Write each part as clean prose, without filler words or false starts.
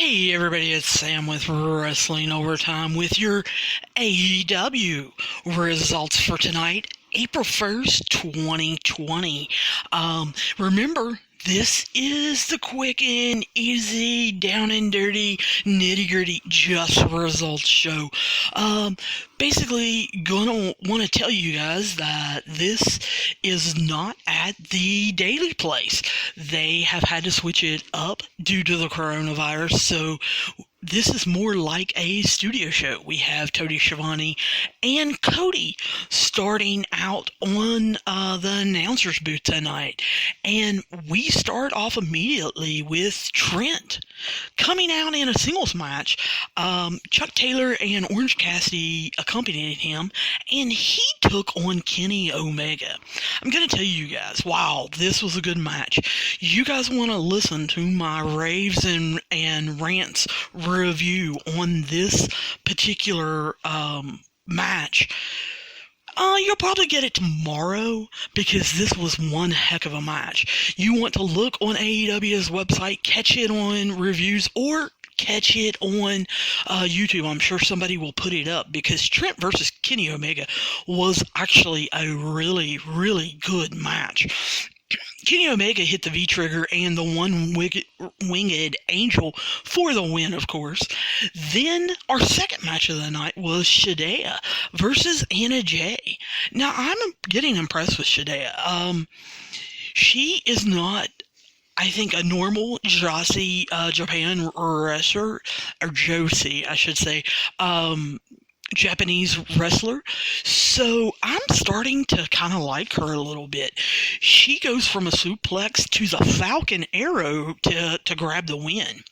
Hey everybody, it's Sam with Wrestling Overtime with your AEW results for tonight, April 1st, 2020. Remember, this is the quick and easy, down and dirty, nitty-gritty, just results show. Basically, gonna want to tell you guys that this is not at the Daily Place. They have had to switch it up due to the coronavirus, so this is more like a studio show. We have Tony Schiavone and Cody starting out on the announcer's booth tonight. And we start off immediately with Trent coming out in a singles match. Chuck Taylor and Orange Cassidy accompanied him, and he took on Kenny Omega. I'm going to tell you guys, wow, this was a good match. You guys want to listen to my raves and rants review on this particular match, you'll probably get it tomorrow because this was one heck of a match. You want to look on AEW's website, catch it on reviews, or catch it on YouTube. I'm sure somebody will put it up because Trent versus Kenny Omega was actually a really, really good match. Kenny Omega hit the V-trigger and the one-winged angel for the win, of course. Then our second match of the night was Shida versus Anna Jay. Now, I'm getting impressed with Shida. She is not, I think, a normal Japan wrestler, or Josie, I should say, Japanese wrestler. So I'm starting to kind of like her a little bit. She goes from a suplex to the Falcon Arrow to grab the win.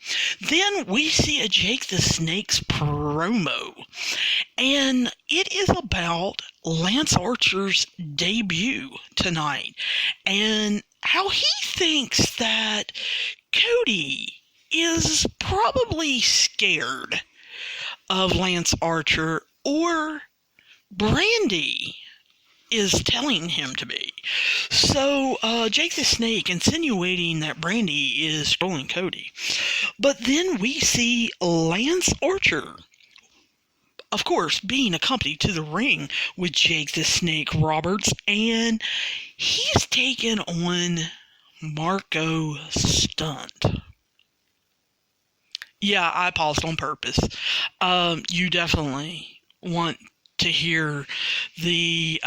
Then we see a Jake the Snake's promo. And it is about Lance Archer's debut tonight. And how he thinks that Cody is probably scared of Lance Archer, or Brandy is telling him to be. So, Jake the Snake insinuating that Brandy is trolling Cody. But then we see Lance Archer, of course, being accompanied to the ring with Jake the Snake Roberts, and he's taken on Marco Stunt. Yeah, I paused on purpose. You definitely want to hear the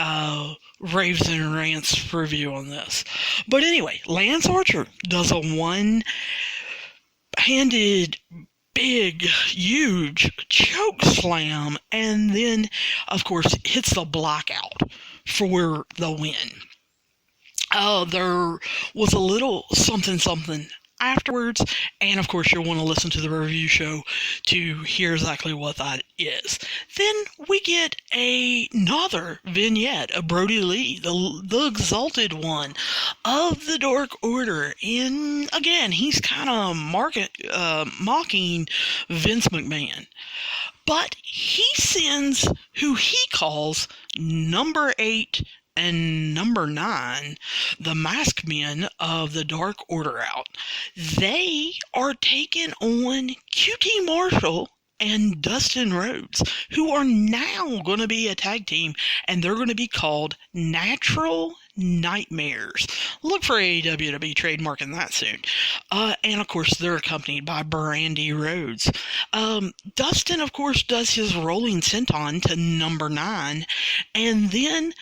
raves and rants review on this. But anyway, Lance Archer does a one-handed, big, huge choke slam, and then, of course, hits the blackout for the win. There was a little something afterwards, and of course you'll want to listen to the review show to hear exactly what that is. Then we get another vignette of Brody Lee, the exalted one of the Dark Order, and again he's kind of mocking Vince McMahon. But he sends who he calls number 8 and number 9, the masked men of the Dark Order, out. They are taking on QT Marshall and Dustin Rhodes, who are now going to be a tag team, and they're going to be called Natural Nightmares. Look for AEW to be trademarking that soon. And of course, they're accompanied by Brandy Rhodes. Dustin, of course, does his rolling senton to number 9, and then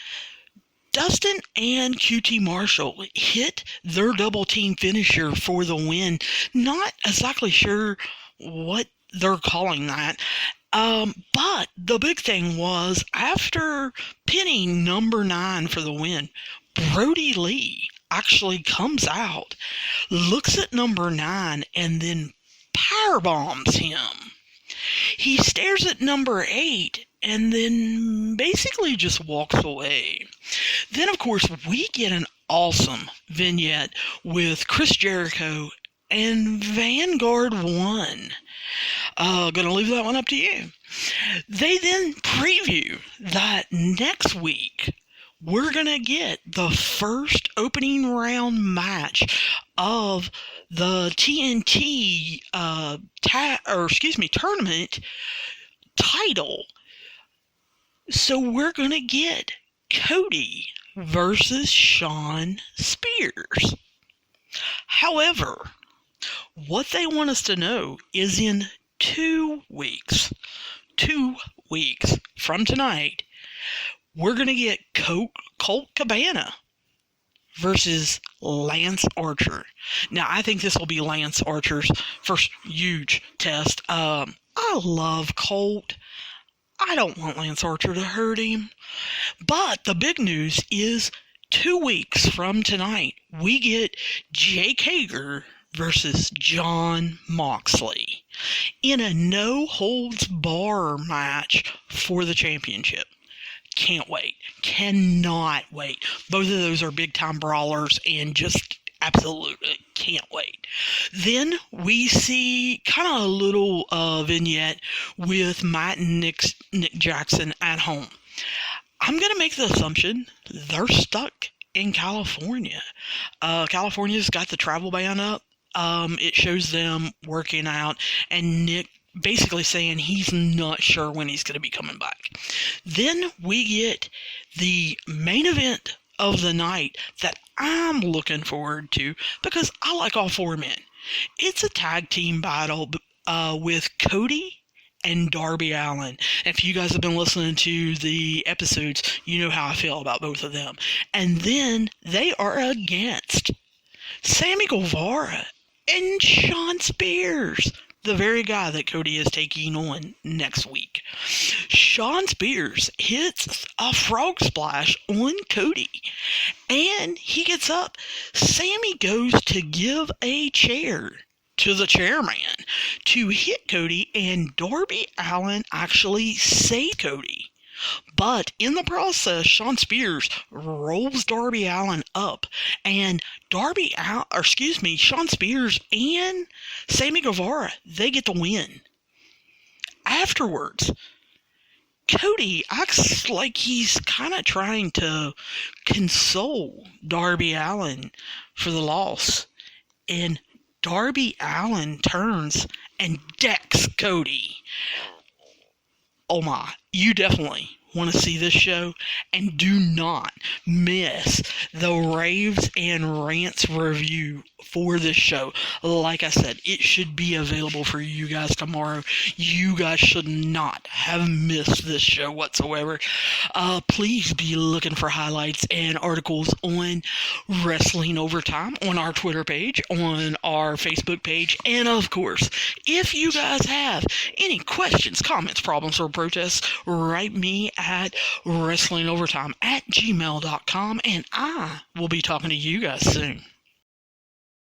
Dustin and QT Marshall hit their double team finisher for the win. Not exactly sure what they're calling that. But the big thing was, after pinning number 9 for the win, Brody Lee actually comes out, looks at number 9, and then powerbombs him. He stares at number 8 and then basically just walks away. Then, of course, we get an awesome vignette with Chris Jericho and Vanguard 1. Gonna leave that one up to you. They then preview that next week we're going to get the first opening round match of the TNT tournament title. So we're going to get Cody versus Shawn Spears. However, what they want us to know is in 2 weeks from tonight, we're going to get Colt Cabana versus Lance Archer. Now, I think this will be Lance Archer's first huge test. I love Colt. I don't want Lance Archer to hurt him. But the big news is 2 weeks from tonight, we get Jake Hager versus Jon Moxley in a no-holds-bar match for the championship. Can't wait. Cannot wait. Both of those are big-time brawlers and just absolutely can't wait. Then we see kind of a little vignette with Matt and Nick Jackson at home. I'm going to make the assumption they're stuck in California. California's got the travel ban up. It shows them working out, and Nick basically saying he's not sure when he's going to be coming back. Then we get the main event of the night that I'm looking forward to because I like all 4 men. It's a tag team battle with Cody and Darby Allin. If you guys have been listening to the episodes, you know how I feel about both of them. And then they are against Sammy Guevara and Shawn Spears, the very guy that Cody is taking on next week. Shawn Spears hits a frog splash on Cody, and he gets up. Sammy goes to give a chair to the chairman to hit Cody, and Darby Allin actually saved Cody. But in the process, Shawn Spears rolls Darby Allin up, and Shawn Spears and Sammy Guevara, they get the win. Afterwards, Cody acts like he's kind of trying to console Darby Allin for the loss, and Darby Allin turns and decks Cody. Oh my, you definitely want to see this show, and do not miss the Raves and Rants review for this show. Like I said, it should be available for you guys tomorrow. You guys should not have missed this show whatsoever. Please be looking for highlights and articles on Wrestling Overtime on our Twitter page, on our Facebook page, and of course, if you guys have any questions, comments, problems, or protests, write me at wrestlingovertime@gmail.com, and I will be talking to you guys soon.